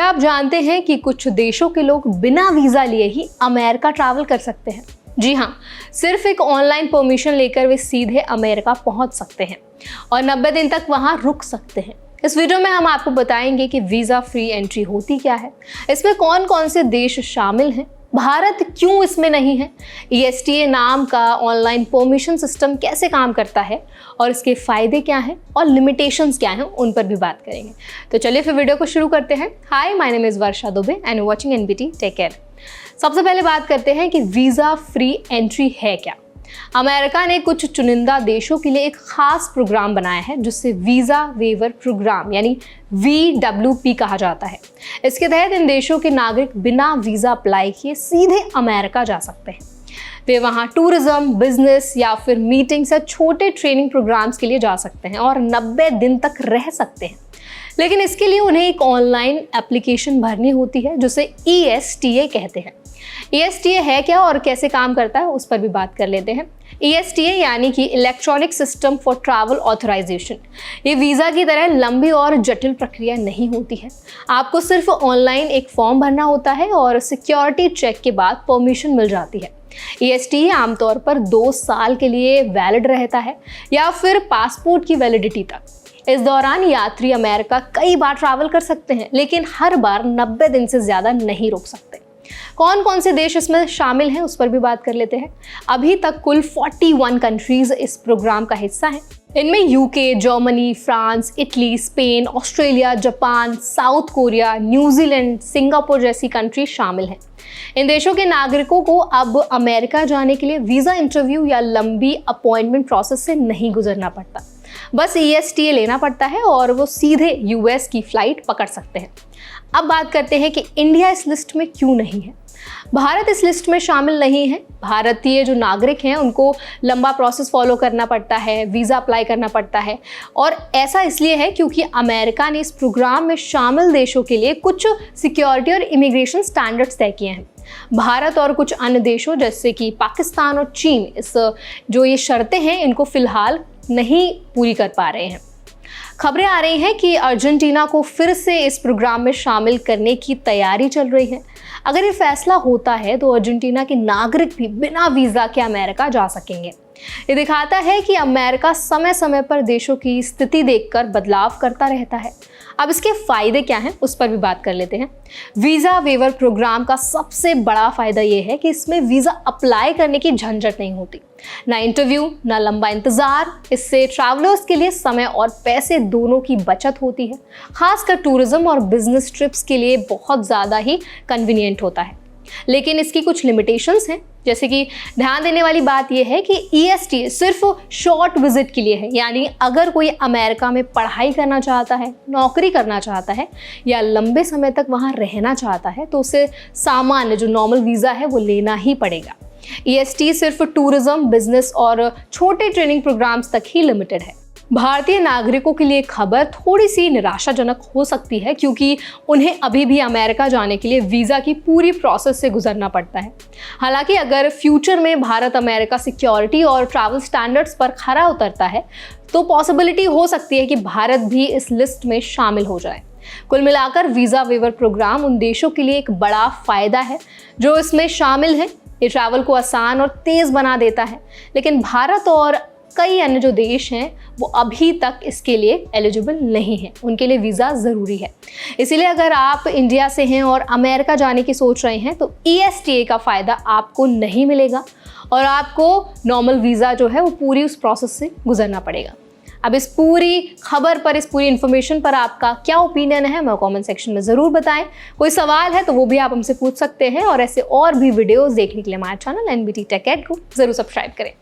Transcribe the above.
क्या आप जानते हैं कि कुछ देशों के लोग बिना वीज़ा लिए ही अमेरिका ट्रैवल कर सकते हैं? जी हाँ, सिर्फ एक ऑनलाइन परमिशन लेकर वे सीधे अमेरिका पहुंच सकते हैं और 90 दिन तक वहां रुक सकते हैं। इस वीडियो में हम आपको बताएंगे कि वीज़ा फ्री एंट्री होती क्या है, इसमें कौन कौन से देश शामिल हैं, भारत क्यों इसमें नहीं है, ESTA नाम का ऑनलाइन परमिशन सिस्टम कैसे काम करता है और इसके फ़ायदे क्या हैं और लिमिटेशंस क्या हैं, उन पर भी बात करेंगे। तो चलिए फिर वीडियो को शुरू करते हैं। Hi, my name is Varsha Dubey and watching NBT take care. सबसे पहले बात करते हैं कि वीज़ा फ्री एंट्री है क्या। अमेरिका ने कुछ चुनिंदा देशों के लिए एक खास प्रोग्राम बनाया है जिससे वीज़ा वेवर प्रोग्राम यानी VWP कहा जाता है। इसके तहत इन देशों के नागरिक बिना वीज़ा अप्लाई किए सीधे अमेरिका जा सकते हैं। वे वहाँ टूरिज्म, बिजनेस या फिर मीटिंग्स या छोटे ट्रेनिंग प्रोग्राम्स के लिए जा सकते हैं और 90 दिन तक रह सकते हैं। लेकिन इसके लिए उन्हें एक ऑनलाइन एप्लीकेशन भरनी होती है जिसे ESTA कहते हैं। ESTA है क्या और कैसे काम करता है, उस पर भी बात कर लेते हैं। ESTA यानी कि electronic system for travel authorisation. ये वीज़ा की तरह लंबी और जटिल प्रक्रिया नहीं होती है। आपको सिर्फ ऑनलाइन एक फॉर्म भरना होता है और सिक्योरिटी चेक के बाद परमिशन मिल जाती है। ESTA आमतौर पर 2 साल के लिए वैलिड रहता है या फिर पासपोर्ट की वैलिडिटी तक। इस दौरान यात्री अमेरिका कई बार ट्रैवल कर सकते हैं, लेकिन हर बार 90 दिन से ज़्यादा नहीं रुक सकते। कौन कौन से देश इसमें शामिल हैं, उस पर भी बात कर लेते हैं। अभी तक कुल 41 कंट्रीज इस प्रोग्राम का हिस्सा हैं। इनमें UK, Germany, France, Italy, Spain, Australia, Japan, south Korea, New Zealand, Singapore जैसी कंट्री शामिल हैं। इन देशों के नागरिकों को अब अमेरिका जाने के लिए वीज़ा इंटरव्यू या लंबी अपॉइंटमेंट प्रोसेस से नहीं गुजरना पड़ता। बस ESTA लेना पड़ता है और वो सीधे US की फ़्लाइट पकड़ सकते हैं। अब बात करते हैं कि इंडिया इस लिस्ट में क्यों नहीं है। भारत इस लिस्ट में शामिल नहीं है। भारतीय जो नागरिक हैं उनको लंबा प्रोसेस फॉलो करना पड़ता है, वीज़ा अप्लाई करना पड़ता है और ऐसा इसलिए है क्योंकि अमेरिका ने इस प्रोग्राम में शामिल देशों के लिए कुछ सिक्योरिटी और इमिग्रेशन स्टैंडर्ड्स तय किए हैं। भारत और कुछ अन्य देशों जैसे कि पाकिस्तान और चीन जो ये शर्तें हैं इनको फ़िलहाल नहीं पूरी कर पा रहे हैं। खबरें आ रही हैं कि अर्जेंटीना को फिर से इस प्रोग्राम में शामिल करने की तैयारी चल रही है। अगर ये फैसला होता है तो अर्जेंटीना के नागरिक भी बिना वीज़ा के अमेरिका जा सकेंगे। ये दिखाता है कि अमेरिका समय समय पर देशों की स्थिति देखकर बदलाव करता रहता है। अब इसके फ़ायदे क्या हैं, उस पर भी बात कर लेते हैं। वीज़ा वेवर प्रोग्राम का सबसे बड़ा फ़ायदा ये है कि इसमें वीज़ा अप्लाई करने की झंझट नहीं होती, ना इंटरव्यू, ना लंबा इंतज़ार। इससे ट्रैवलर्स के लिए समय और पैसे दोनों की बचत होती है। खासकर टूरिज्म और बिजनेस ट्रिप्स के लिए बहुत ज़्यादा ही कन्वीनियंट होता है। लेकिन इसकी कुछ लिमिटेशंस हैं, जैसे कि ध्यान देने वाली बात यह है कि ESTA सिर्फ शॉर्ट विजिट के लिए है। यानी अगर कोई अमेरिका में पढ़ाई करना चाहता है, नौकरी करना चाहता है या लंबे समय तक वहाँ रहना चाहता है तो उसे सामान्य जो नॉर्मल वीज़ा है वो लेना ही पड़ेगा। ESTA सिर्फ टूरिज्म, बिजनेस और छोटे ट्रेनिंग प्रोग्राम्स तक ही लिमिटेड है। भारतीय नागरिकों के लिए खबर थोड़ी सी निराशाजनक हो सकती है क्योंकि उन्हें अभी भी अमेरिका जाने के लिए वीज़ा की पूरी प्रोसेस से गुजरना पड़ता है। हालांकि अगर फ्यूचर में भारत अमेरिका सिक्योरिटी और ट्रैवल स्टैंडर्ड्स पर खरा उतरता है तो पॉसिबिलिटी हो सकती है कि भारत भी इस लिस्ट में शामिल हो जाए। कुल मिलाकर वीज़ा वेवर प्रोग्राम उन देशों के लिए एक बड़ा फ़ायदा है जो इसमें शामिल हैं। ये ट्रैवल को आसान और तेज़ बना देता है, लेकिन भारत और कई अन्य जो देश हैं वो अभी तक इसके लिए एलिजिबल नहीं है, उनके लिए वीज़ा ज़रूरी है। इसीलिए अगर आप इंडिया से हैं और अमेरिका जाने की सोच रहे हैं तो ESTA का फ़ायदा आपको नहीं मिलेगा और आपको नॉर्मल वीज़ा जो है वो पूरी उस प्रोसेस से गुजरना पड़ेगा। अब इस पूरी खबर पर, इस पूरी इन्फॉर्मेशन पर आपका क्या ओपिनियन है, मैं कमेंट सेक्शन में ज़रूर बताएं। कोई सवाल है तो वो भी आप हमसे पूछ सकते हैं और ऐसे और भी वीडियोस देखने के लिए हमारे चैनल NBT टेक केयर को ज़रूर सब्सक्राइब करें।